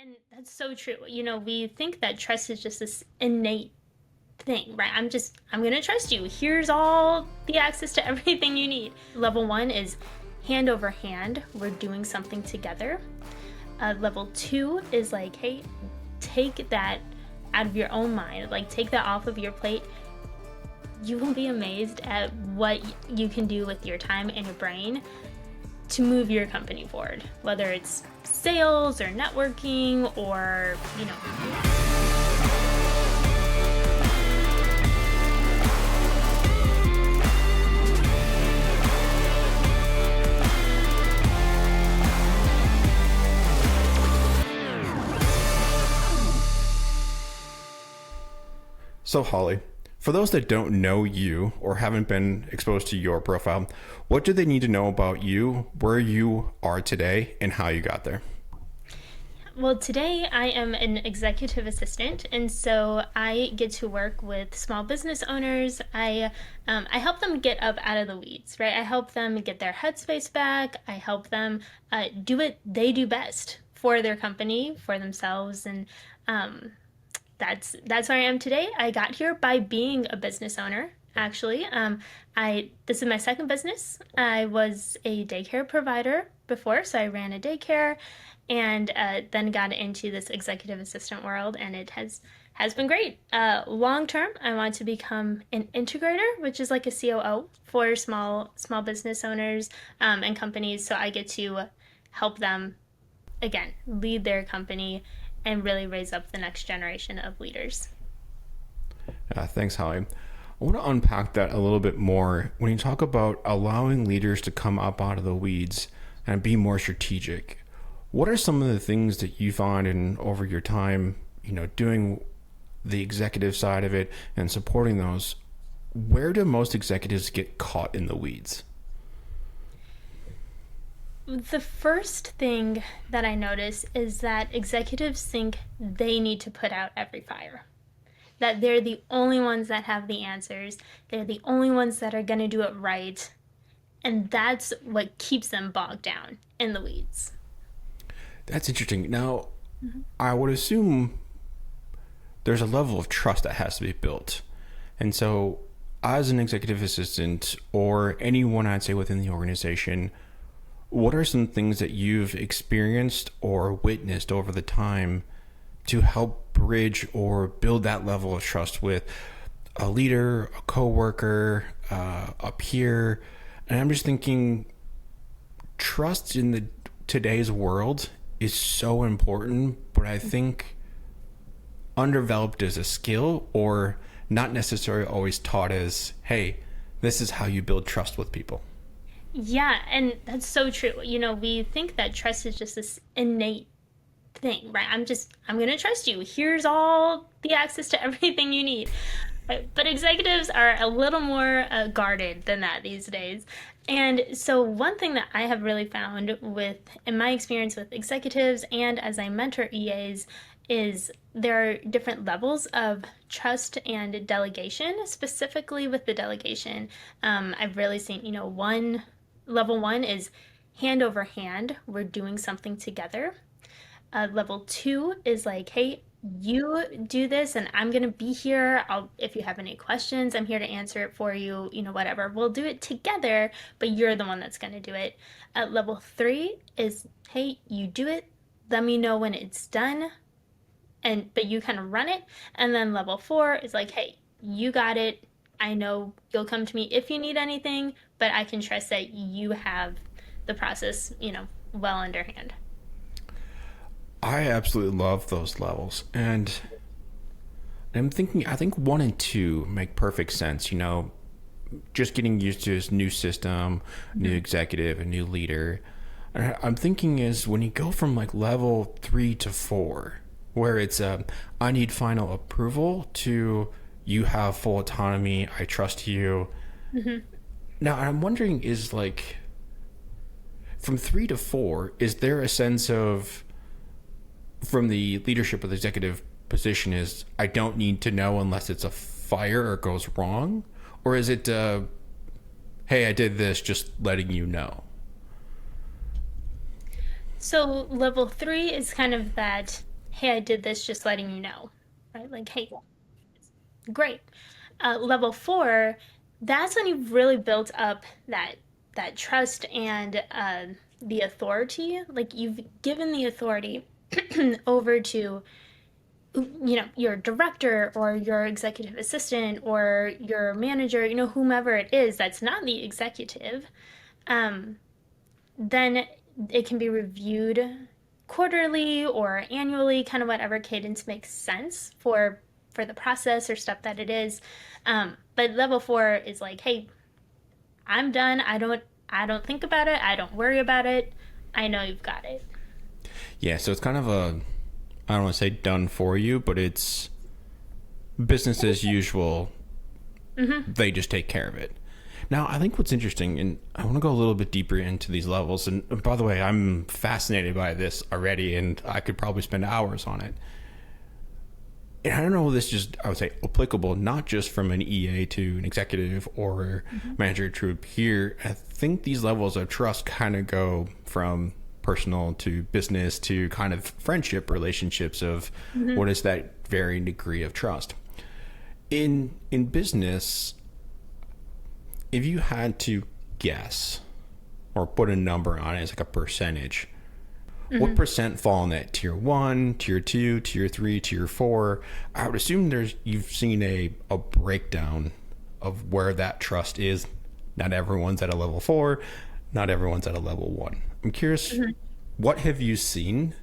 And that's so true. We think that trust is just this innate thing, right? I'm going to trust you. Here's all the access to everything you need. Level one is hand over hand. We're doing something together. Level two is like, hey, take that out of your own mind, like take that off of your plate. You will be amazed at what you can do with your time and your brain to move your company forward, whether it's sales or networking or. So, Holly, for those that don't know you or haven't been exposed to your profile, what do they need to know about you, where you are today, and how you got there? Well, today I am an executive assistant, and so I get to work with small business owners. I help them get up out of the weeds, right? I help them get their headspace back. I help them do what they do best for their company, for themselves, and um, that's where I am today. I got here by being a business owner. Actually, I this is my second business. I was a daycare provider before, so I ran a daycare, and then got into this executive assistant world, and it has been great. Long term, I want to become an integrator, which is like a COO for small business owners and companies. So I get to help them again lead their company and really raise up the next generation of leaders. Thanks, Holly. I want to unpack that a little bit more. When you talk about allowing leaders to come up out of the weeds and be more strategic, what are some of the things that you find in over your time, doing the executive side of it and supporting those? Where do most executives get caught in the weeds? The first thing that I notice is that executives think they need to put out every fire, that they're the only ones that have the answers, they're the only ones that are going to do it right, and that's what keeps them bogged down in the weeds. That's interesting. Now, I would assume there's a level of trust that has to be built. And so, as an executive assistant or anyone I'd say within the organization, what are some things that you've experienced or witnessed over the time to help bridge or build that level of trust with a leader, a coworker, a peer? And I'm just thinking, trust in the today's world is so important, but I think underdeveloped as a skill or not necessarily always taught as, hey, this is how you build trust with people. Yeah, and that's so true. We think that trust is just this innate thing, right? I'm going to trust you. Here's all the access to everything you need. But executives are a little more guarded than that these days. And so one thing that I have really found in my experience with executives and as I mentor EAs is there are different levels of trust and delegation. Specifically with the delegation, I've really seen, level one is hand over hand. We're doing something together. Level two is like, hey, you do this and I'm going to be here. If you have any questions, I'm here to answer it for you, whatever. We'll do it together, but you're the one that's going to do it. Level three is, hey, you do it. Let me know when it's done. But you kind of run it. And then level four is like, hey, you got it. I know you'll come to me if you need anything, but I can trust that you have the process, well underhand. I absolutely love those levels. And I'm thinking, I think one and two make perfect sense. Just getting used to this new system, new executive, a new leader. And I'm thinking is when you go from like level 3 to 4, where it's I need final approval to you have full autonomy, I trust you. Now, I'm wondering is like from 3 to 4, is there a sense of from the leadership of the executive position is I don't need to know unless it's a fire or goes wrong? Or is it, hey, I did this, just letting you know? So level three is kind of that hey, I did this, just letting you know, right? Like, hey, great. Level four, that's when you've really built up that trust and the authority. Like you've given the authority over to your director or your executive assistant or your manager, whomever it is that's not the executive. Um, then it can be reviewed quarterly or annually, kind of whatever cadence makes sense for the process or stuff that it is. But level four is like, hey, I'm done. I don't think about it. I don't worry about it. I know you've got it. Yeah, so it's kind of a, I don't want to say done for you, but it's business as usual. Mm-hmm. They just take care of it. Now, I think what's interesting, and I want to go a little bit deeper into these levels. And by the way, I'm fascinated by this already, and I could probably spend hours on it. And I don't know, this just, I would say, applicable not just from an EA to an executive or Mm-hmm. manager to a peer. I think these levels of trust kind of go from personal to business to kind of friendship relationships of Mm-hmm. what is that varying degree of trust. In business, if you had to guess or put a number on it as like a percentage, what Mm-hmm. percent fall in that tier one, tier two, tier three, tier four? I would assume you've seen a breakdown of where that trust is. Not everyone's at a level four, not everyone's at a level one. I'm curious, Mm-hmm. what have you seen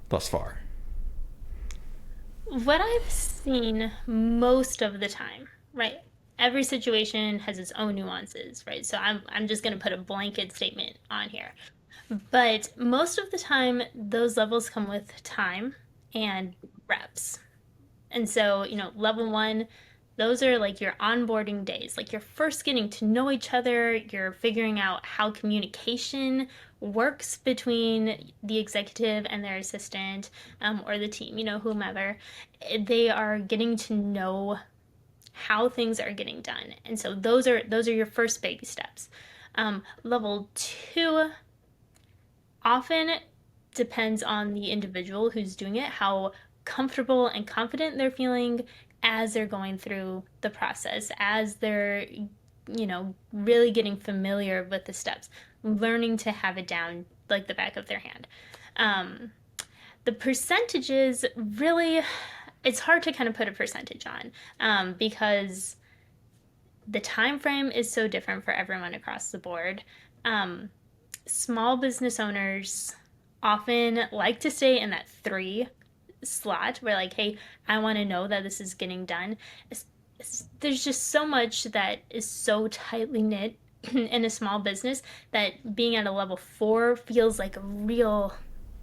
thus far? What I've seen most of the time, right? Every situation has its own nuances, right? So I'm just going to put a blanket statement on here. But most of the time, those levels come with time and reps. And so, level one, those are like your onboarding days. Like you're first getting to know each other, you're figuring out how communication works between the executive and their assistant, or the team, whomever. They are getting to know how things are getting done. And so those are your first baby steps. Level two often depends on the individual who's doing it, how comfortable and confident they're feeling as they're going through the process, as they're, really getting familiar with the steps, learning to have it down like the back of their hand. Um, the percentages really, it's hard to kind of put a percentage on, because the time frame is so different for everyone across the board. Um, Small business owners often like to stay in that three slot where, like, hey, I want to know that this is getting done. There's just so much that is so tightly knit in a small business that being at a level four feels like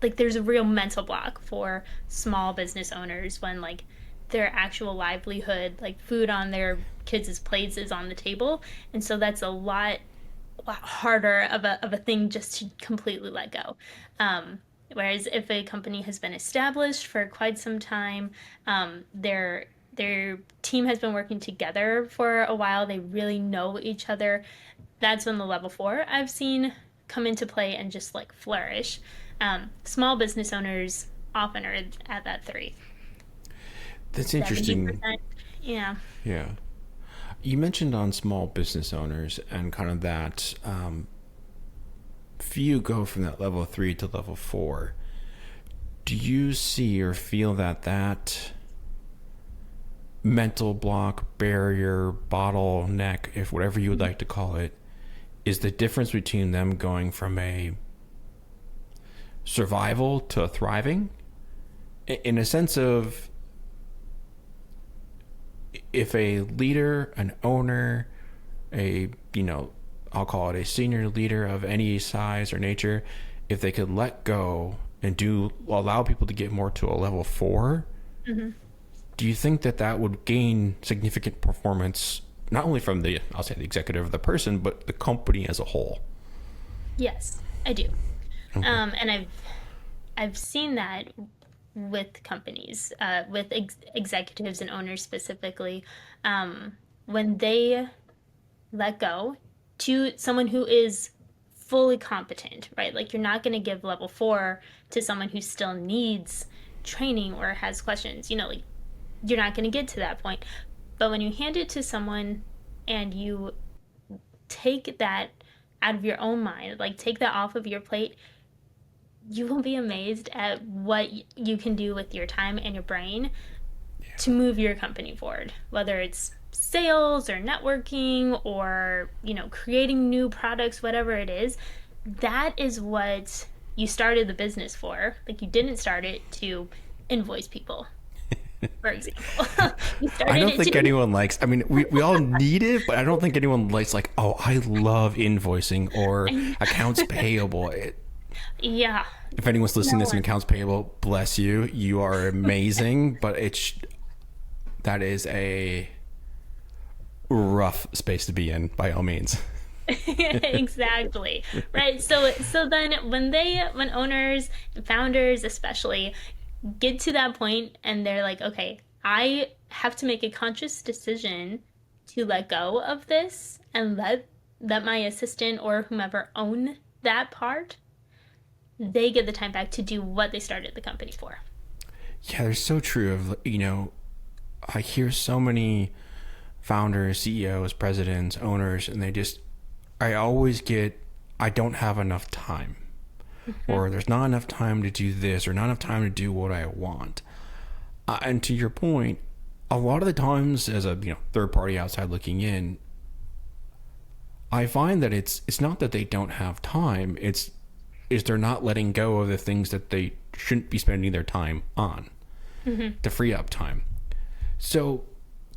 like there's a real mental block for small business owners when, like, their actual livelihood, like food on their kids' plates, is on the table. And so that's a lot harder of a thing just to completely let go. Whereas if a company has been established for quite some time, their team has been working together for a while, they really know each other. That's when the level four I've seen come into play and just like flourish. Small business owners often are at that three, That's interesting. 70%. Yeah. Yeah. You mentioned on small business owners and kind of that few go from that level three to level four. Do you see or feel that mental block, barrier, bottleneck, if whatever you would like to call it, is the difference between them going from a survival to a thriving? In a sense of, if a leader, an owner, I'll call it a senior leader of any size or nature, if they could let go and do allow people to get more to a level four, Hmm. do you think that would gain significant performance, not only from I'll say the executive of the person, but the company as a whole? Yes, I do. Okay. And I've seen that with companies, with executives and owners specifically, when they let go to someone who is fully competent, right? Like you're not going to give level four to someone who still needs training or has questions, like you're not going to get to that point. But when you hand it to someone and you take that out of your own mind, like take that off of your plate, you will be amazed at what you can do with your time and your brain to move your company forward, whether it's sales or networking or, creating new products, whatever it is. That is what you started the business for. Like, you didn't start it to invoice people, for example. You I started don't it think to, anyone likes, I mean, we all need it, but I don't think anyone likes, like, oh, I love invoicing or accounts payable. yeah, If anyone's listening no to this in one. accounts payable, bless you. You are amazing, but that is a rough space to be in by all means. Exactly. Right. So then when owners, founders especially, get to that point and they're like, okay, I have to make a conscious decision to let go of this and let my assistant or whomever own that part, they get the time back to do what they started the company for. Yeah, they're so true of, I hear so many founders, CEOs, presidents, owners, and I always get, I don't have enough time, Mhm. or there's not enough time to do this, or not enough time to do what I want. And to your point, a lot of the times, as a third party outside looking in, I find that it's not that they don't have time. Is they're not letting go of the things that they shouldn't be spending their time on Mhm. to free up time. So,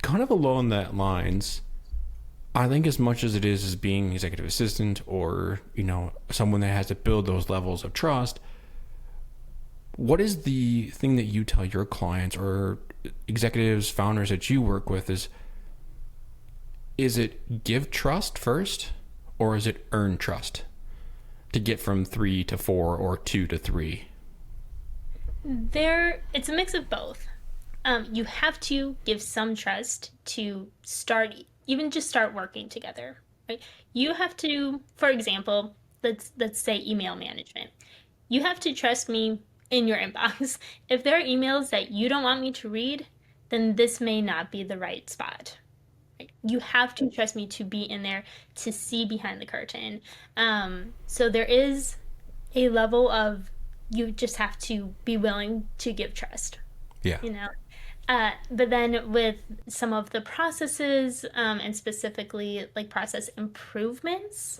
kind of along that lines, I think as much as it is as being executive assistant or someone that has to build those levels of trust, what is the thing that you tell your clients or executives, founders that you work with is it give trust first or is it earn trust to get from 3 to 4 or 2 to 3? It's a mix of both. You have to give some trust to start, even just start working together, right? You have to, for example, let's say email management. You have to trust me in your inbox. If there are emails that you don't want me to read, then this may not be the right spot. Right? You have to trust me to be in there to see behind the curtain. So there is a level of, you just have to be willing to give trust, Yeah. you know. But then with some of the processes, and specifically like process improvements,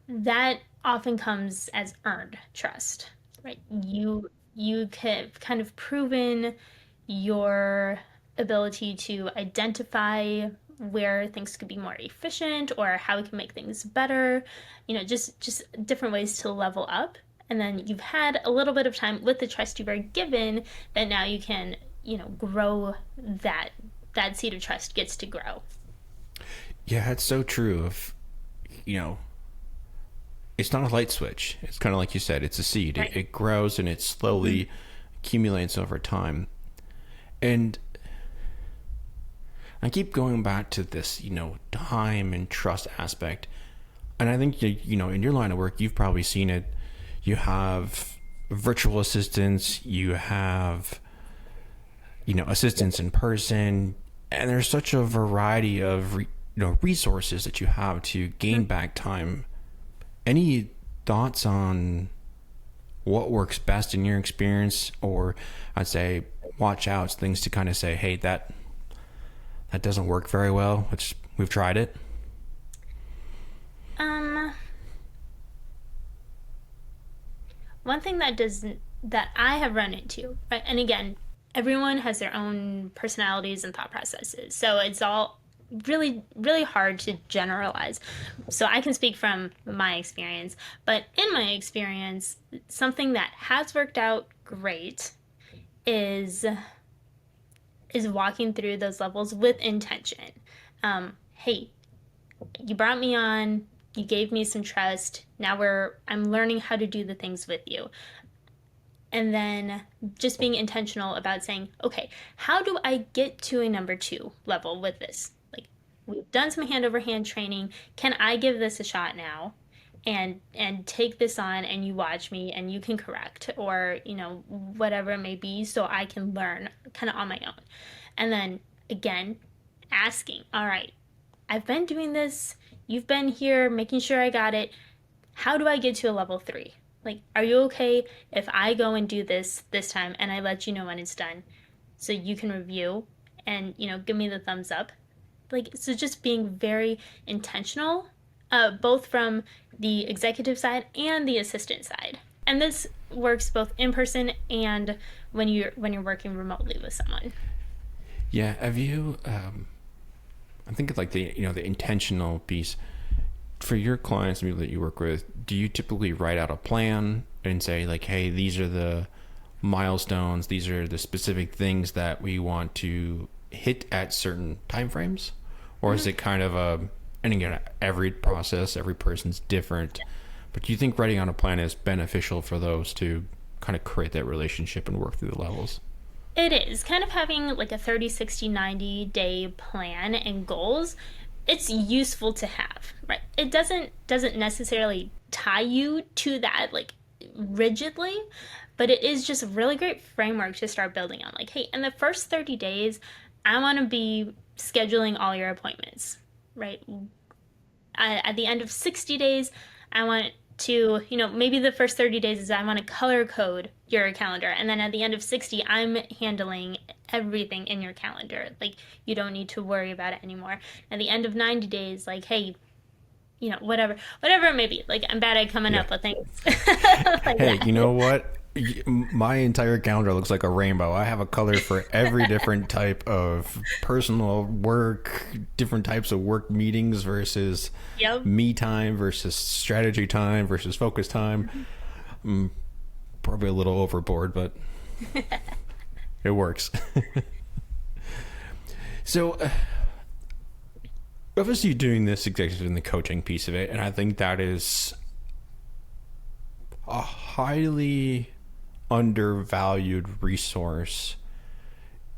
that often comes as earned trust, right? You have kind of proven your ability to identify where things could be more efficient or how we can make things better, just different ways to level up. And then you've had a little bit of time with the trust you were given, that now you can, grow that seed of trust gets to grow. Yeah, it's so true. You know, it's not a light switch. It's kind of like you said, it's a seed. Right. It grows and it Mm-hmm. slowly accumulates over time. And I keep going back to this, time and trust aspect. And I think, in your line of work, you've probably seen it. You have virtual assistants, you have, assistants in person, and there's such a variety of, resources that you have to gain back time. Any thoughts on what works best in your experience, or I'd say watch outs, things to kind of say, hey, that doesn't work very well. We've tried it. Um, One thing that I have run into, right? And again, everyone has their own personalities and thought processes. So it's all really, really hard to generalize. So I can speak from my experience, but in my experience, something that has worked out great is walking through those levels with intention. Hey, you brought me on, you gave me some trust. Now I'm learning how to do the things with you. And then just being intentional about saying, okay, how do I get to a number 2 level with this? Like, we've done some hand over hand training. Can I give this a shot now? and take this on and you watch me and you can correct or whatever it may be so I can learn kind of on my own. And then again, asking, all right, I've been doing this, you've been here making sure I got it. How do I get to a level 3? Like, are you okay if I go and do this time and I let you know when it's done so you can review and give me the thumbs up? Like, so just being very intentional, both from the executive side and the assistant side. And this works both in person and when you're working remotely with someone. Yeah, have you? I think it's like the intentional piece for your clients and people that you work with. Do you typically write out a plan and say like, hey, these are the milestones, these are the specific things that we want to hit at certain timeframes, or is Mm-hmm. it kind of a? And again, every process, every person's different. But do you think writing out a plan is beneficial for those to kind of create that relationship and work through the levels? It is kind of having like a 30, 60, 90-day plan and goals. It's useful to have, right? It doesn't necessarily tie you to that like rigidly, but it is just a really great framework to start building on. Like, hey, in the first 30 days, I want to be scheduling all your appointments, right? At the end of 60 days, I want to, maybe the first 30 days is I want to color code your calendar. And then at the end of 60, I'm handling everything in your calendar. Like, you don't need to worry about it anymore. At the end of 90 days, like, hey, whatever it may be. Like, I'm bad at coming Yeah. up with things like Hey, that. you know what? My entire calendar looks like a rainbow. I have a color for every different type of personal work, different types of work meetings versus Yep. me time versus strategy time versus focus time. Probably a little overboard, but it works. So, obviously, you're doing this executive in the coaching piece of it, and I think that is a highly undervalued resource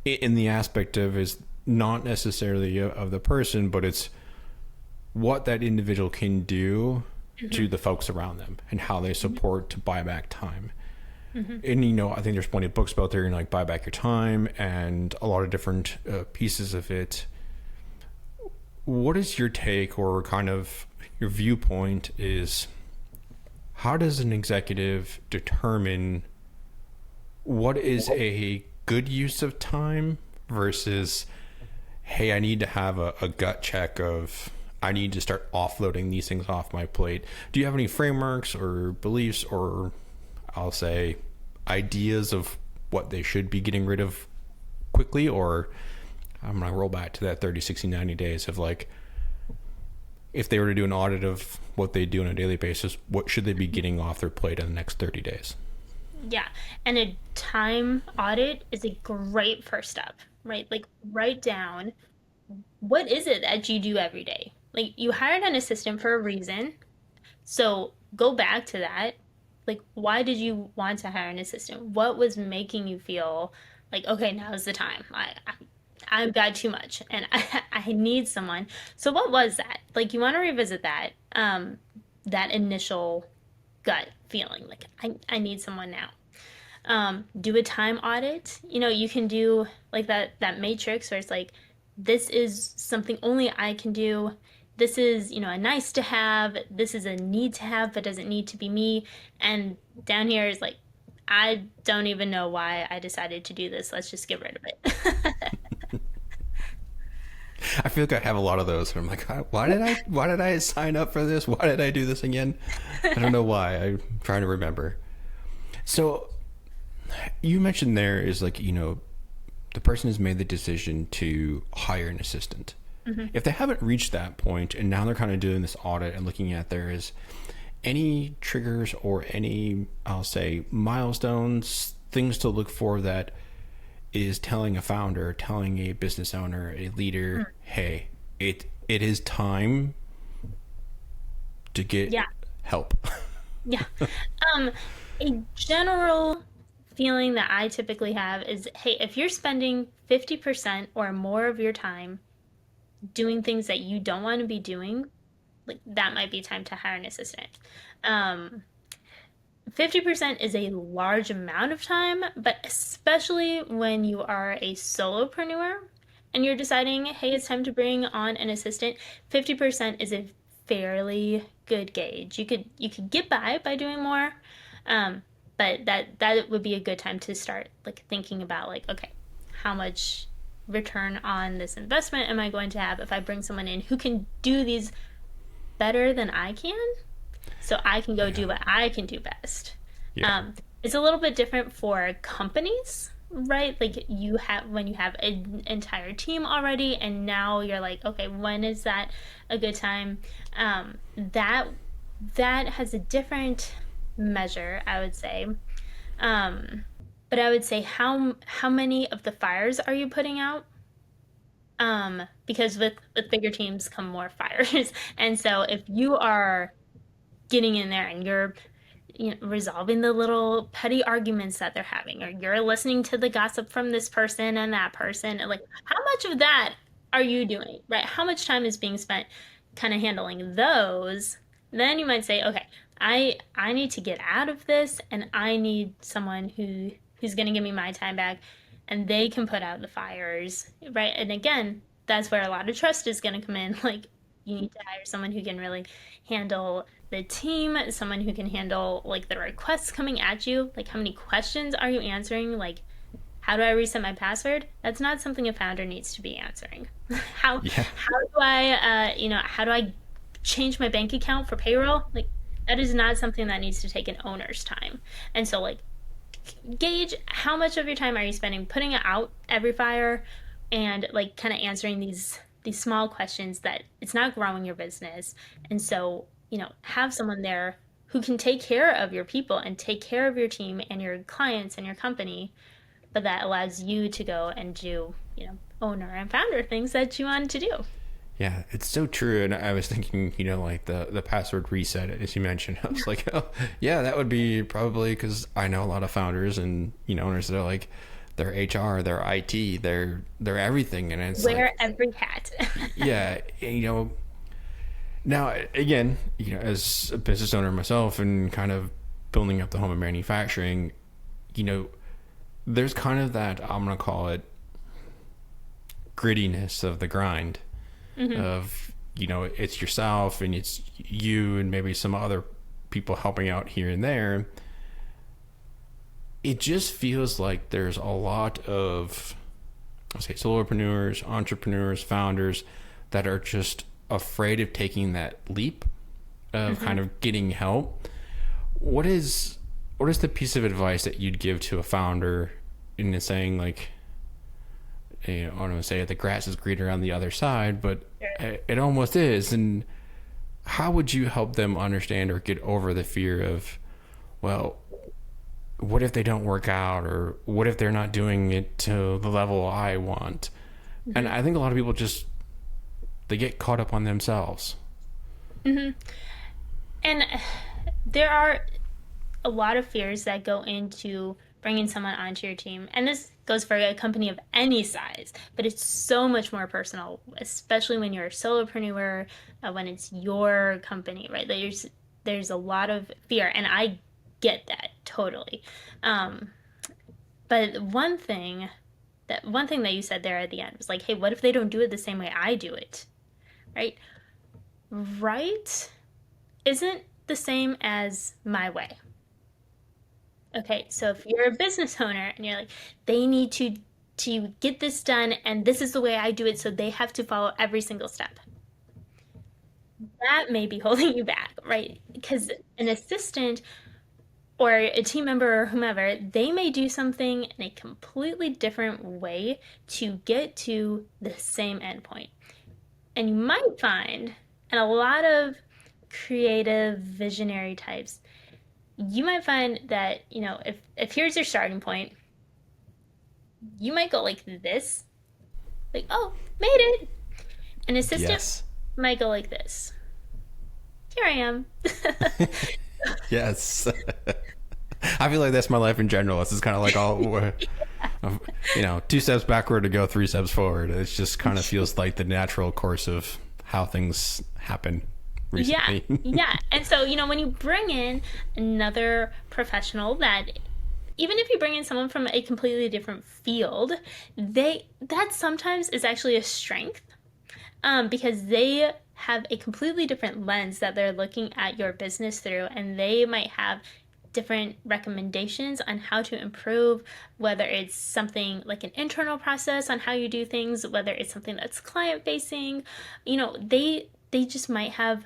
in the aspect of is not necessarily of the person, but it's what that individual can do to Hmm. the folks around them and how they support to buy back time. Hmm. And I think there's plenty of books out there, like buy back your time and a lot of different pieces of it. What is your take or kind of your viewpoint is how does an executive determine what is a good use of time versus, hey, I need to have a gut check of I need to start offloading these things off my plate? Do you have any frameworks or beliefs or I'll say ideas of what they should be getting rid of quickly? Or I'm going to roll back to that 30, 60, 90 days of like, if they were to do an audit of what they do on a daily basis, what should they be getting off their plate in the next 30 days? Yeah. And a time audit is a great first step, right? Like, write down what is it that you do every day? Like, you hired an assistant for a reason. So go back to that. Like, why did you want to hire an assistant? What was making you feel like, okay, now's the time. I've got too much and I need someone. So what was that? Like, you want to revisit that, that initial gut feeling, like, I need someone now. Do a time audit. You can do like that matrix where it's like, this is something only I can do. This is, a nice to have. This is a need to have, but doesn't need to be me. And down here is like, I don't even know why I decided to do this. Let's just get rid of it. I feel like I have a lot of those. And I'm like, why did I sign up for this? Why did I do this again? I don't know why. I'm trying to remember. So you mentioned there is like, the person has made the decision to hire an assistant. Hmm. If they haven't reached that point and now they're kind of doing this audit and looking at there is any triggers or any, I'll say, milestones, things to look for that is telling a founder, telling a business owner, a leader, hey, it is time to get Yeah. help. Yeah. Um, a general feeling that I typically have is, hey, if you're spending 50% or more of your time doing things that you don't want to be doing, like that might be time to hire an assistant. Um, 50% is a large amount of time, but especially when you are a solopreneur and you're deciding, hey, it's time to bring on an assistant, 50% is a fairly good gauge. You could get by doing more, um, but that would be a good time to start like thinking about like, okay, how much return on this investment am I going to have if I bring someone in who can do these better than I can? So I can go Yeah. do what I can do best. Yeah. Um, it's a little bit different for companies, right? Like you have when you have an entire team already, and now you're like, okay, when is that a good time? That has a different measure, I would say. Um, but I would say how many of the fires are you putting out? Because with bigger teams come more fires, and so if you are getting in there and you're resolving the little petty arguments that they're having, or you're listening to the gossip from this person and that person, and like how much of that are you doing, right? How much time is being spent kind of handling those? Then you might say, okay, I need to get out of this, and I need someone who's going to give me my time back, and they can put out the fires, right? And again, that's where a lot of trust is going to come in. Like you need to hire someone who can really handle the team, someone who can handle like the requests coming at you. Like how many questions are you answering? Like how do I reset my password? That's not something a founder needs to be answering. Yeah. How do I how do I change my bank account for payroll? Like that is not something that needs to take an owner's time. And so like gauge how much of your time are you spending putting out every fire and like kind of answering these small questions that it's not growing your business. And so have someone there who can take care of your people and take care of your team and your clients and your company, but that allows you to go and do owner and founder things that you wanted to do. Yeah, it's so true. And I was thinking, like the password reset, as you mentioned. I was like, oh, yeah, that would be probably because I know a lot of founders and owners that are like, they're HR, they're IT, they're everything, and it's Wear like, every hat. yeah, Now again, as a business owner myself and kind of building up the home of manufacturing, you know, there's kind of that, I'm gonna call it grittiness of the grind Mm-hmm. of it's yourself and it's you and maybe some other people helping out here and there. It just feels like there's a lot of, I'll say, solopreneurs, entrepreneurs, founders that are just afraid of taking that leap of Mm-hmm. kind of getting help. What is the piece of advice that you'd give to a founder in saying like, I don't want to say the grass is greener on the other side, but Sure. it almost is. And how would you help them understand or get over the fear of, well, what if they don't work out, or what if they're not doing it to the level I want? And Mm-hmm. I think a lot of people just, they get caught up on themselves. Mm-hmm. And there are a lot of fears that go into bringing someone onto your team. And this goes for a company of any size, but it's so much more personal, especially when you're a solopreneur, when it's your company, right? There's a lot of fear, and I get that totally. Um, but one thing that you said there at the end was like, hey, what if they don't do it the same way I do it? Right? Right isn't the same as my way. Okay, so if you're a business owner and you're like, they need to get this done and this is the way I do it, so they have to follow every single step. That may be holding you back, right? Because an assistant or a team member or whomever, they may do something in a completely different way to get to the same endpoint. And you might find, and a lot of creative visionary types, you might find that, if here's your starting point, you might go like this, like, oh, made it. An assistant Yes. might go like this. Here I am. Yes. I feel like that's my life in general. It's just kind of like all, two steps backward to go three steps forward. It just kind of feels like the natural course of how things happen. Yeah, recently. yeah. And so, when you bring in another professional that even if you bring in someone from a completely different field, that sometimes is actually a strength, because they have a completely different lens that they're looking at your business through, and they might have different recommendations on how to improve, whether it's something like an internal process on how you do things, whether it's something that's client facing. They just might have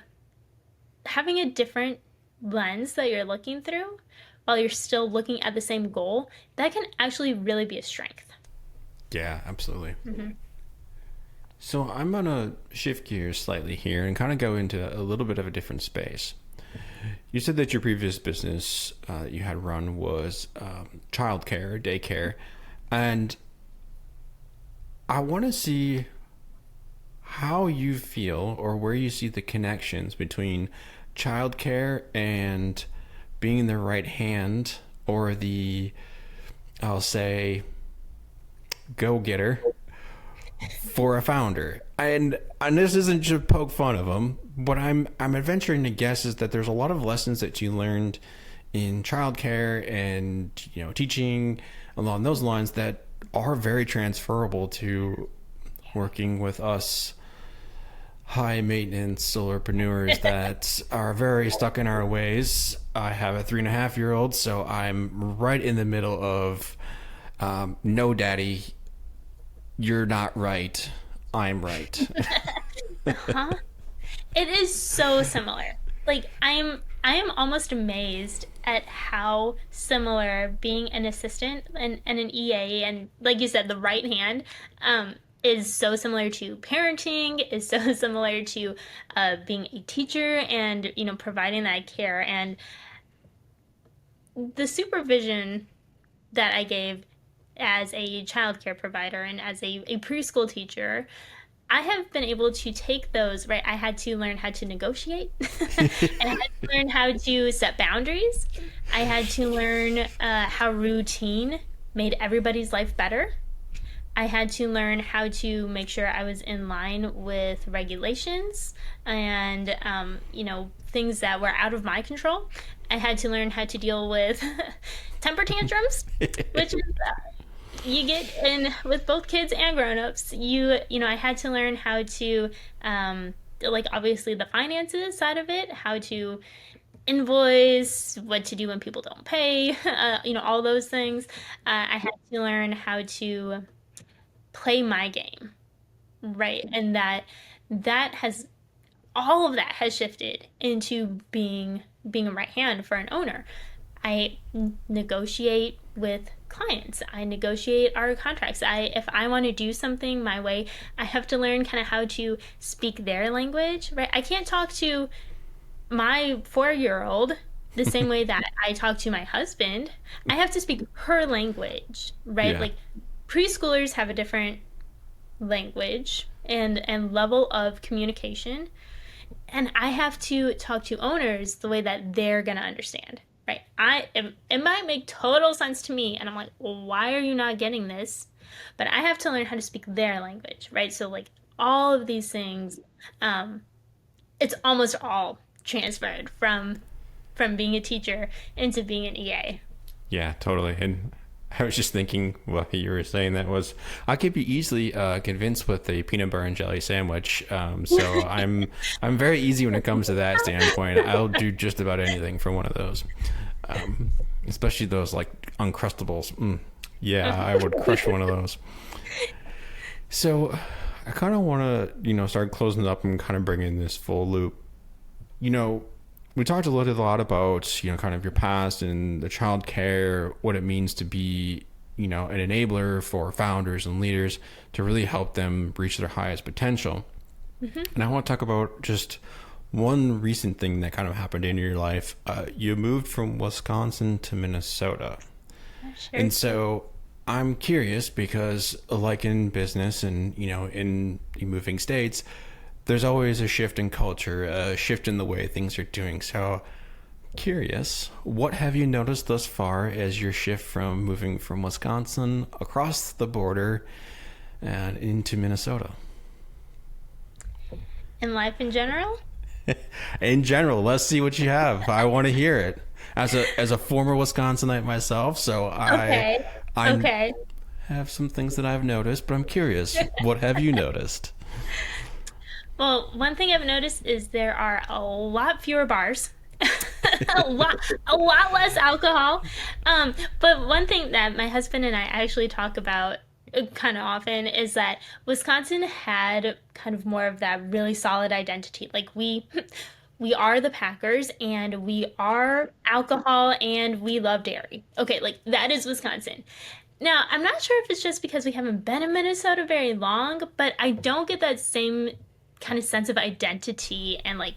having a different lens that you're looking through while you're still looking at the same goal. That can actually really be a strength. Yeah, absolutely. Mm-hmm. So I'm gonna shift gears slightly here and kind of go into a little bit of a different space. You said that your previous business you had run was childcare, daycare, and I want to see how you feel or where you see the connections between childcare and being the right hand or the, I'll say, go getter for a founder. And this isn't to poke fun of them, but I'm adventuring to guess is that there's a lot of lessons that you learned in childcare and teaching along those lines that are very transferable to working with us high maintenance solopreneurs that are very stuck in our ways. I have a 3.5-year-old, so I'm right in the middle of no, daddy, you're not right. I'm right. Huh? It is so similar. Like I am almost amazed at how similar being an assistant and an EA, and like you said, the right hand, is so similar to parenting, is so similar to being a teacher and providing that care. And the supervision that I gave as a childcare provider and as a preschool teacher, I have been able to take those, right? I had to learn how to negotiate. I had to learn how to set boundaries. I had to learn how routine made everybody's life better. I had to learn how to make sure I was in line with regulations and, things that were out of my control. I had to learn how to deal with temper tantrums, which is you get in with both kids and grown-ups. I had to learn how to, like, obviously the finances side of it, how to invoice, what to do when people don't pay, all those things. I had to learn how to play my game, right? And that has all of that has shifted into being a right hand for an owner. I negotiate with clients. I negotiate our contracts. If I want to do something my way, I have to learn kind of how to speak their language, right? I can't talk to my 4-year-old the same way that I talk to my husband. I have to speak her language, right? Yeah. Like preschoolers have a different language and level of communication, and I have to talk to owners the way that they're gonna understand. Right? It might make total sense to me, and I'm like, well, why are you not getting this? But I have to learn how to speak their language, right? So like all of these things, um, it's almost all transferred from being a teacher into being an EA. Yeah, totally. And I was just thinking while you were saying that was I could be easily convinced with a peanut butter and jelly sandwich. So I'm very easy when it comes to that standpoint. I'll do just about anything for one of those, especially those like Uncrustables. Yeah, I would crush one of those. So I kind of want to start closing up and kind of bring in this full loop. We talked a lot about kind of your past and the child care, what it means to be an enabler for founders and leaders to really help them reach their highest potential. Mm-hmm. And I want to talk about just one recent thing that kind of happened in your life. You moved from Wisconsin to Minnesota. Sure. And so I'm curious because like in business and in moving states, there's always a shift in culture, a shift in the way things are doing. So curious, what have you noticed thus far as your shift from moving from Wisconsin across the border and into Minnesota? In life in general? In general, let's see what you have. I want to hear it. As a former Wisconsinite myself, so Okay. I Okay. have some things that I've noticed, but I'm curious. What have you noticed? Well, one thing I've noticed is there are a lot fewer bars. A lot less alcohol. But one thing that my husband and I actually talk about kind of often is that Wisconsin had kind of more of that really solid identity. Like we are the Packers and we are alcohol and we love dairy. Okay, like that is Wisconsin. Now, I'm not sure if it's just because we haven't been in Minnesota very long, but I don't get that same kind of sense of identity and like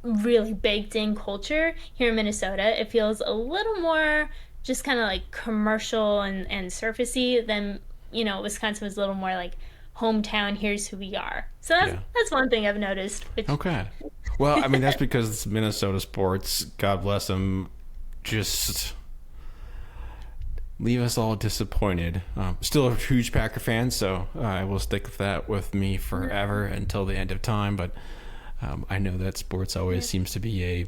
really baked in culture here in Minnesota. It feels a little more just kind of like commercial and surfacey than, Wisconsin was a little more like hometown, here's who we are. So that's Yeah. that's one thing I've noticed, which Okay. Well, I mean, that's because it's Minnesota sports, God bless them, just leave us all disappointed. Still a huge Packer fan, so I will stick with that with me forever until the end of time. But I know that sports always seems to be a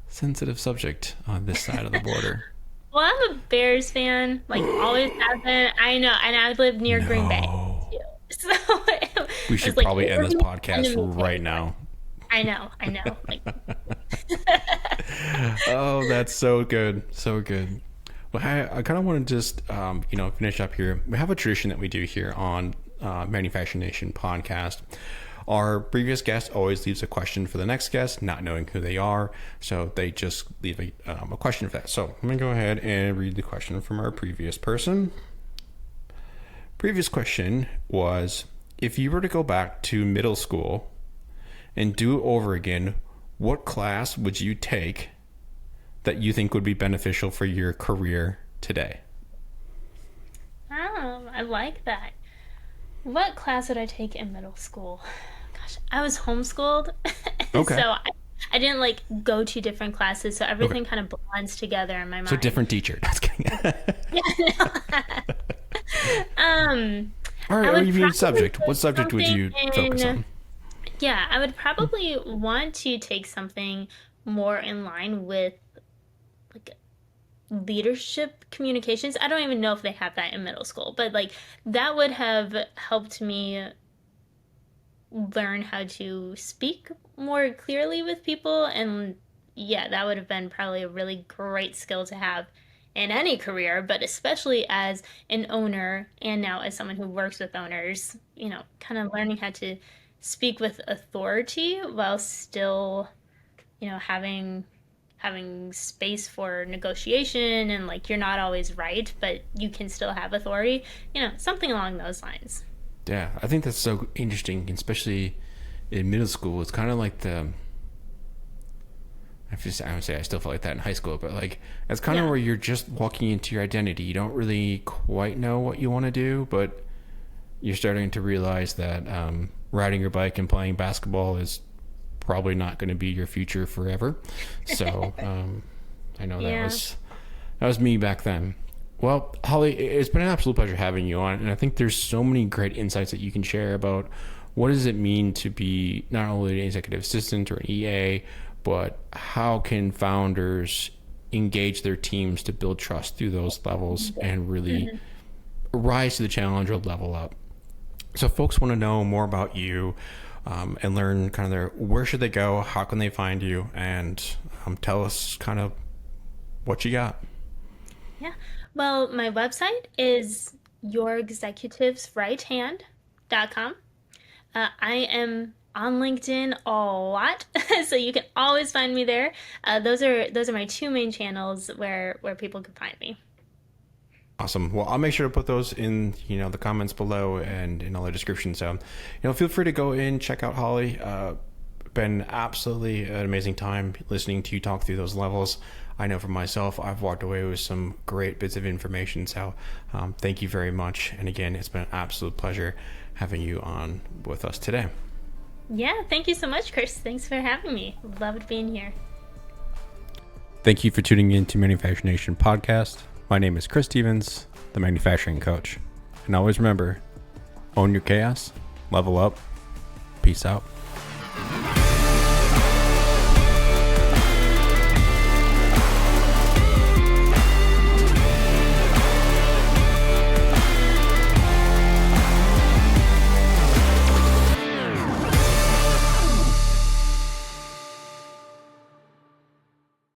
sensitive subject on this side of the border. well, I'm a Bears fan, like always have been. I know, and I live near Green Bay No. too. So We it's should like probably end this we're podcast enemy right territory. now. I know. Like Oh, that's so good. So good. Well, I kind of want to just, finish up here. We have a tradition that we do here on Manufacturing Nation podcast. Our previous guest always leaves a question for the next guest, not knowing who they are. So they just leave a question for that. So I'm going to go ahead and read the question from our previous person. Previous question was, if you were to go back to middle school and do it over again, what class would you take that you think would be beneficial for your career today? Oh, I like that. What class would I take in middle school? Gosh, I was homeschooled, so Okay. I didn't like go to different classes, so Okay. everything kind of blends together in my So mind. different teacher. That's kidding. Um, All right. I Or would you mean probably subject? What take subject would something you focus in, on? yeah, I would probably want to take something more in line with like leadership communications. I don't even know if they have that in middle school, but like that would have helped me learn how to speak more clearly with people. And yeah, that would have been probably a really great skill to have in any career, but especially as an owner and now as someone who works with owners, kind of learning how to speak with authority while still, having space for negotiation and like you're not always right, but you can still have authority, something along those lines. Yeah, I think that's so interesting, especially in middle school. It's kind of like I would say I still felt like that in high school, but like it's kind of Yeah. where you're just walking into your identity. You don't really quite know what you want to do, but you're starting to realize that riding your bike and playing basketball is probably not going to be your future forever. So I know that Yeah. was me back then. Well, Holly, it's been an absolute pleasure having you on, and I think there's so many great insights that you can share about what does it mean to be not only an executive assistant or an EA, but how can founders engage their teams to build trust through those levels and really rise to the challenge or level up. So, if folks want to know more about you and learn kind of where should they go, how can they find you, and tell us kind of what you got. Yeah. Well, my website is yourexecutivesrighthand.com. I am on LinkedIn a lot, so you can always find me there. Those are my two main channels where people can find me. Awesome. Well, I'll make sure to put those in, the comments below and in all the descriptions. So, feel free to go in, check out Holly. Been absolutely an amazing time listening to you talk through those levels. I know for myself, I've walked away with some great bits of information. So, thank you very much. And again, it's been an absolute pleasure having you on with us today. Yeah, thank you so much, Chris. Thanks for having me. Loved being here. Thank you for tuning in to Manufacturing Nation podcast. My name is Chris Stevens, the manufacturing coach. And always remember, own your chaos, level up, peace out.